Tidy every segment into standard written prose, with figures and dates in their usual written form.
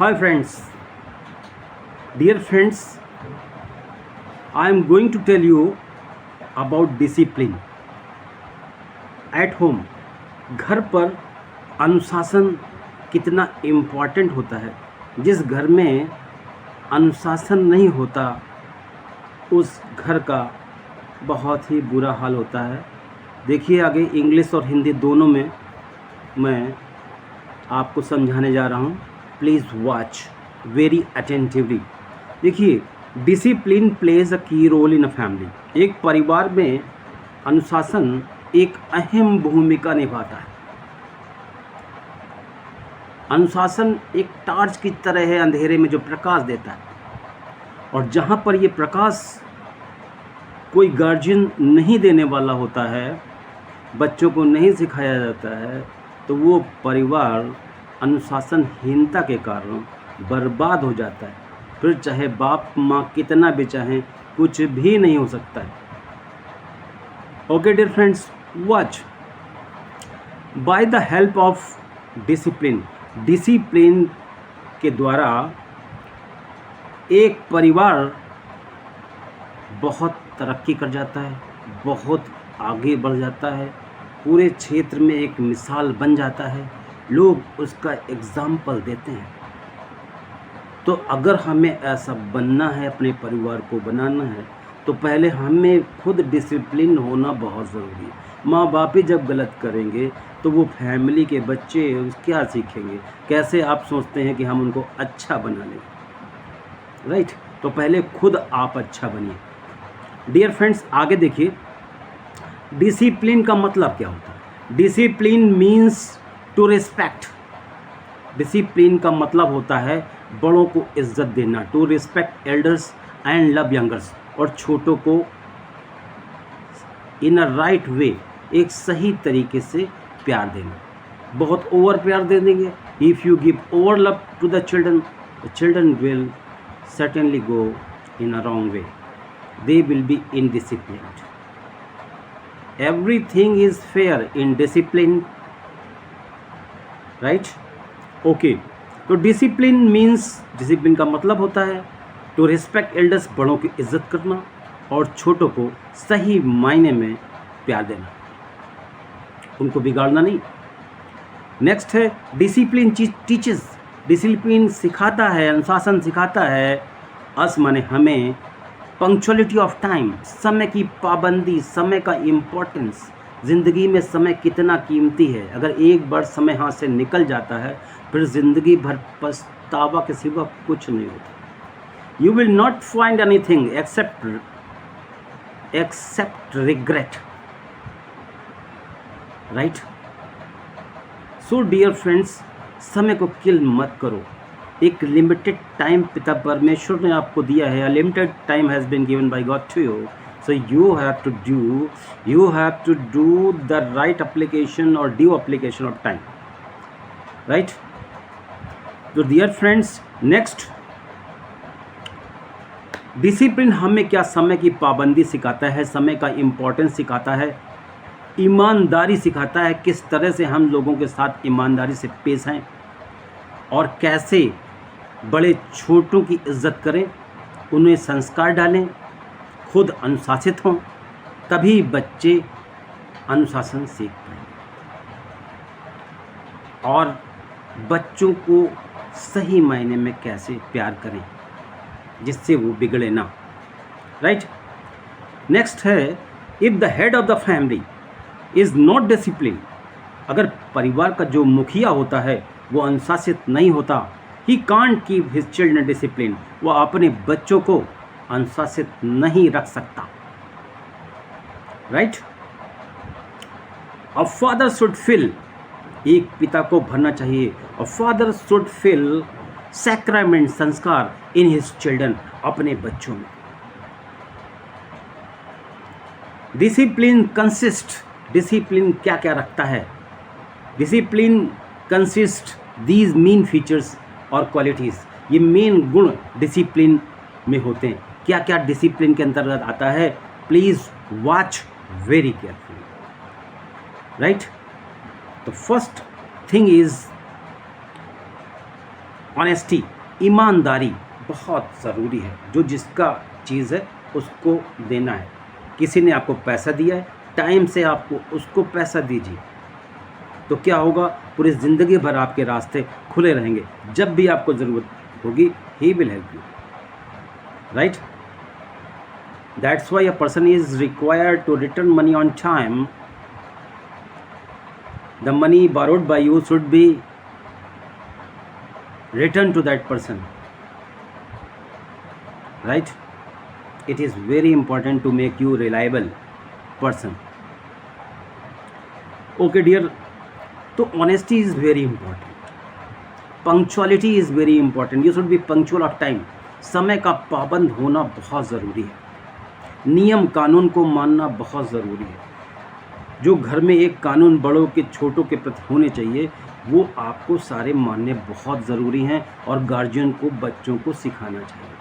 Hi friends, dear friends, I am going to tell you about discipline at home. घर पर अनुशासन कितना important होता है। जिस घर में अनुशासन नहीं होता उस घर का बहुत ही बुरा हाल होता है। देखिए आगे इंग्लिश और हिंदी दोनों में मैं आपको समझाने जा रहा हूँ। Please watch very attentively. देखिए, डिसिप्लिन प्लेज अ की रोल इन अ फैमिली। एक परिवार में अनुशासन एक अहम भूमिका निभाता है। अनुशासन एक टार्च की तरह है अंधेरे में जो प्रकाश देता है, और जहाँ पर ये प्रकाश कोई गार्जियन नहीं देने वाला होता है, बच्चों को नहीं सिखाया जाता है, तो वो परिवार अनुशासनहीनता के कारण बर्बाद हो जाता है। फिर चाहे बाप माँ कितना भी चाहें, कुछ भी नहीं हो सकता है। Okay dear friends, watch by the help of discipline. Discipline के द्वारा एक परिवार बहुत तरक्की कर जाता है, बहुत आगे बढ़ जाता है, पूरे क्षेत्र में एक मिसाल बन जाता है, लोग उसका एग्जाम्पल देते हैं। तो अगर हमें ऐसा बनना है, अपने परिवार को बनाना है, तो पहले हमें खुद डिसिप्लिन होना बहुत ज़रूरी है। माँ बाप ही जब गलत करेंगे तो वो फैमिली के बच्चे क्या सीखेंगे? कैसे आप सोचते हैं कि हम उनको अच्छा बना लें? राइट? तो पहले खुद आप अच्छा बनिए। डियर फ्रेंड्स, आगे देखिए, डिसिप्लिन का मतलब क्या होता है? Discipline means to respect. Discipline का मतलब होता है बड़ों को इज्जत देना, to respect elders and love youngers, और छोटों को इन अ राइट वे, एक सही तरीके से प्यार देना। बहुत ओवर प्यार दे देंगे, if you give over love to the children will certainly go in a wrong way. They will be indisciplined. Everything is fair in discipline, right? Okay. तो डिसिप्लिन मीन्स, डिसिप्लिन का मतलब होता है टू रिस्पेक्ट एल्डर्स, बड़ों की इज्जत करना, और छोटों को सही मायने में प्यार देना, उनको बिगाड़ना नहीं। नेक्स्ट है डिसिप्लिन टीचेस। डिसिप्लिन सिखाता है, अनुशासन सिखाता है अस माने हमें पंक्चुअलिटी ऑफ टाइम, समय की पाबंदी, समय का इम्पोर्टेंस। ज़िंदगी में समय कितना कीमती है। अगर एक बार समय हाथ से निकल जाता है फिर ज़िंदगी भर पछतावा के सिवा कुछ नहीं होता। You will not find anything except regret, right? So dear friends, समय को किल मत करो। एक लिमिटेड टाइम पिता परमेश्वर ने आपको दिया है। Limited time has been given by God to you, so you have to do the right application और due application of time, right? तो डियर फ्रेंड्स, नेक्स्ट, डिसिप्लिन हमें क्या समय की पाबंदी सिखाता है, समय का इम्पोर्टेंस सिखाता है, ईमानदारी सिखाता है, किस तरह से हम लोगों के साथ ईमानदारी से पेश हैं, और कैसे बड़े छोटों की इज्जत करें, उन्हें संस्कार डालें, खुद अनुशासित हों, तभी बच्चे अनुशासन सीख पाएंगे, और बच्चों को सही मायने में कैसे प्यार करें जिससे वो बिगड़े ना, राइट? नेक्स्ट है, if the head of the family is not discipline. अगर परिवार का जो मुखिया होता है वो अनुशासित नहीं होता, he can't keep his children discipline, वो अपने बच्चों को अनुशासित नहीं रख सकता, right? A father should fill, एक पिता को भरना चाहिए, a father should fill sacrament, संस्कार, इन हिज चिल्ड्रन, अपने बच्चों में। डिसिप्लिन कंसिस्ट, डिसिप्लिन क्या क्या रखता है? Discipline consist these main features और क्वालिटीज़, ये मेन गुण डिसिप्लिन में होते हैं। क्या क्या डिसिप्लिन के अंतर्गत आता है? Please watch very carefully, right? The first thing is honesty, ईमानदारी बहुत ज़रूरी है। जो जिसका चीज़ है उसको देना है। किसी ने आपको पैसा दिया है, टाइम से आपको उसको पैसा दीजिए, तो क्या होगा, पूरी ज़िंदगी भर आपके रास्ते खुले रहेंगे। जब भी आपको ज़रूरत होगी, he will help you, right. That's why a person is required to return money on time. The money borrowed by you should be returned to that person, right? It is very important to make you reliable person. Okay dear, तो honesty is very important, punctuality is very important. You should be punctual of time. समय का पाबंद होना बहुत ज़रूरी है। नियम कानून को मानना बहुत ज़रूरी है। जो घर में एक कानून बड़ों के छोटों के प्रति होने चाहिए, वो आपको सारे मानने बहुत ज़रूरी हैं, और गार्जियन को बच्चों को सिखाना चाहिए।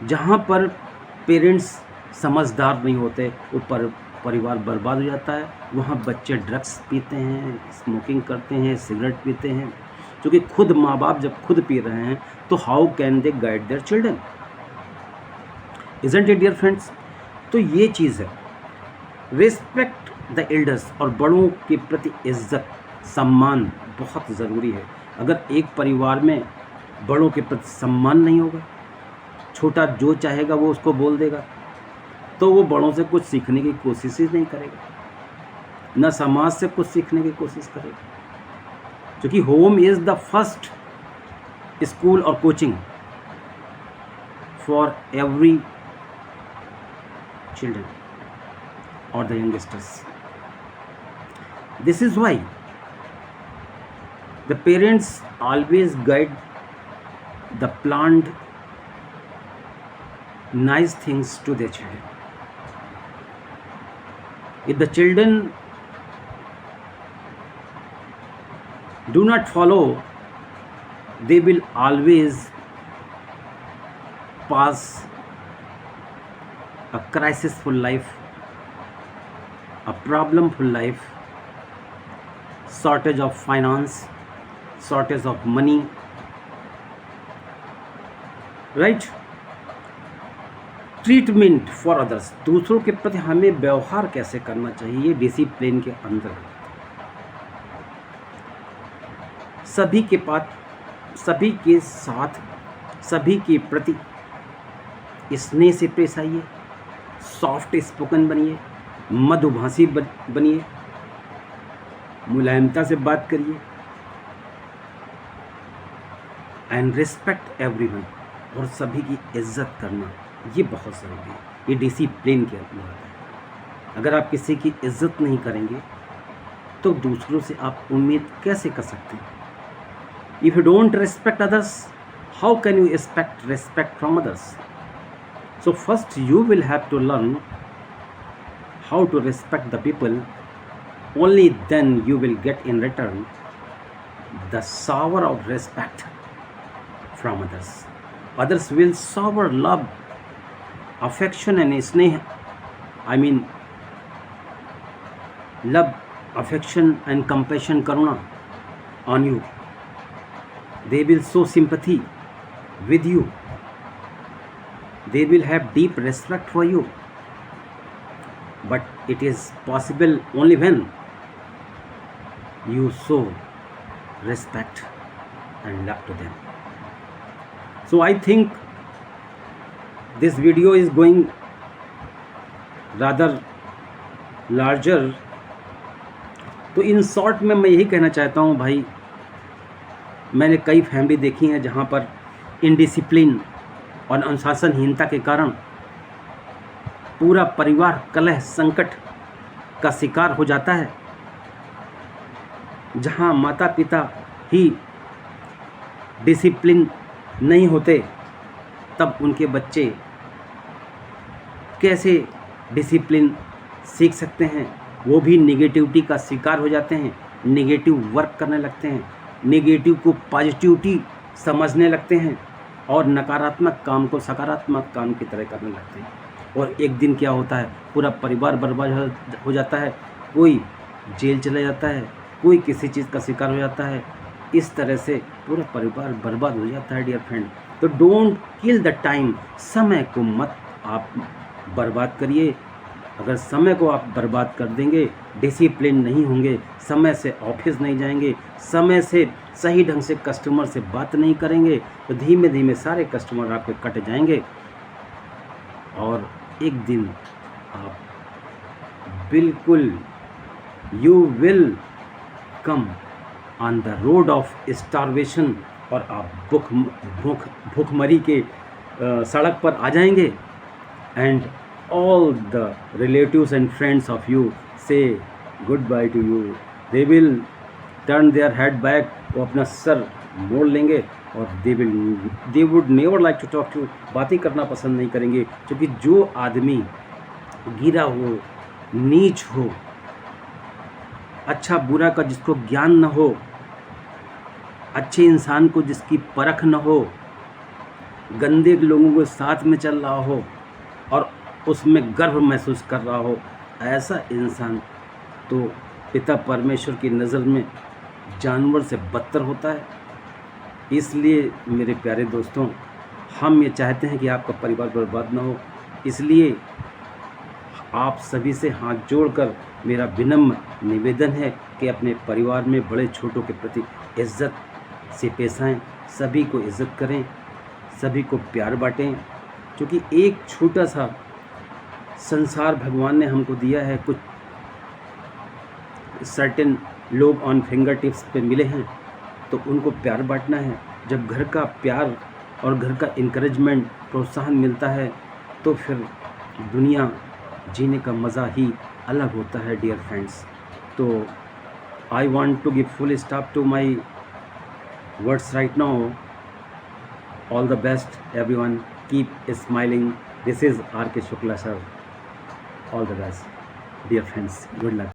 जहाँ पर पेरेंट्स समझदार नहीं होते, वो परिवार बर्बाद हो जाता है। वहाँ बच्चे ड्रग्स पीते हैं, स्मोकिंग करते हैं, सिगरेट पीते हैं, क्योंकि खुद माँ बाप जब खुद पी रहे हैं तो how can they guide their children? Isn't it dear friends? तो ये चीज़ है, रिस्पेक्ट द एल्डर्स, और बड़ों के प्रति इज्जत सम्मान बहुत ज़रूरी है। अगर एक परिवार में बड़ों के प्रति सम्मान नहीं होगा, छोटा जो चाहेगा वो उसको बोल देगा, तो वो बड़ों से कुछ सीखने की कोशिश ही नहीं करेगा, न समाज से कुछ सीखने की कोशिश करेगा। क्योंकि home is the first school और coaching for every children or the youngsters. This is why the parents always guide the planned nice things to their children. If the children do not follow, they will always pass a crisis-full life, a problem-full life, shortage of finance, shortage of money, right? Treatment for others, दूसरों के प्रति हमें व्यवहार कैसे करना चाहिए, ये discipline के अंदर है। सभी के पास, सभी के साथ, सभी के प्रति स्नेह से पेश आइए, सॉफ्ट स्पोकन बनिए, मधुभाषी बनिए, मुलायमता से बात करिए, एंड रिस्पेक्ट एवरीवन, और सभी की इज्जत करना, ये बहुत ज़रूरी है। ये डिसिप्लिन के अंदर आता है। अगर आप किसी की इज्जत नहीं करेंगे तो दूसरों से आप उम्मीद कैसे कर सकते हैं? If you don't respect others, how can you expect respect from others? So first you will have to learn how to respect the people. Only then you will get in return the shower of respect from others. Others will shower love, affection and sneh. I mean love, affection and compassion, karuna on you. They will show sympathy with you. They will have deep respect for you, but it is possible only when you show respect and love to them. So I think this video is going rather larger. तो in short में मैं यही कहना चाहता हूँ भाई, मैंने कई फैमिली देखी हैं जहाँ पर इनडिसिप्लिन और अनुशासनहीनता के कारण पूरा परिवार कलह संकट का शिकार हो जाता है। जहाँ माता पिता ही डिसिप्लिन नहीं होते, तब उनके बच्चे कैसे डिसिप्लिन सीख सकते हैं? वो भी नेगेटिविटी का शिकार हो जाते हैं, नेगेटिव वर्क करने लगते हैं, नेगेटिव को पॉजिटिविटी समझने लगते हैं, और नकारात्मक काम को सकारात्मक काम की तरह करने लगते हैं। और एक दिन क्या होता है, पूरा परिवार बर्बाद हो जाता है, कोई जेल चला जाता है, कोई किसी चीज़ का शिकार हो जाता है, इस तरह से पूरा परिवार बर्बाद हो जाता है डियर फ्रेंड। तो डोंट किल द टाइम, समय को मत आप बर्बाद करिए। अगर समय को आप बर्बाद कर देंगे, डिसिप्लिन नहीं होंगे, समय से ऑफिस नहीं जाएंगे, समय से सही ढंग से कस्टमर से बात नहीं करेंगे, तो धीमे धीमे सारे कस्टमर आपके कट जाएंगे और एक दिन आप बिल्कुल you will come on the road of starvation और आप भूखमरी के सड़क पर आ जाएंगे। And all the relatives and friends of you say goodbye to you. They will turn their head back, वो अपना सर मोड़ लेंगे और they would never like to talk to you, बातें करना पसंद नहीं करेंगे। क्योंकि जो आदमी गिरा हो, नीच हो, अच्छा बुरा का जिसको ज्ञान न हो, अच्छे इंसान को जिसकी परख न हो, गंदे लोगों के साथ में चल रहा हो और उसमें गर्व महसूस कर रहा हो, ऐसा इंसान तो पिता परमेश्वर की नज़र में जानवर से बदतर होता है। इसलिए मेरे प्यारे दोस्तों, हम ये चाहते हैं कि आपका परिवार बर्बाद ना हो। इसलिए आप सभी से हाथ जोड़कर मेरा विनम्र निवेदन है कि अपने परिवार में बड़े छोटों के प्रति इज़्ज़त से पेश आएँ, सभी को इज़्ज़त करें, सभी को प्यार बाँटें। क्योंकि एक छोटा सा संसार भगवान ने हमको दिया है, कुछ सर्टेन लोग ऑन फिंगर टिप्स पे मिले हैं, तो उनको प्यार बांटना है। जब घर का प्यार और घर का इनकरेजमेंट, प्रोत्साहन मिलता है, तो फिर दुनिया जीने का मज़ा ही अलग होता है डियर फ्रेंड्स। तो I want to give full stop to my words right now. All the best everyone, keep smiling. This is R K Shukla sir. All the best, dear friends. Good luck.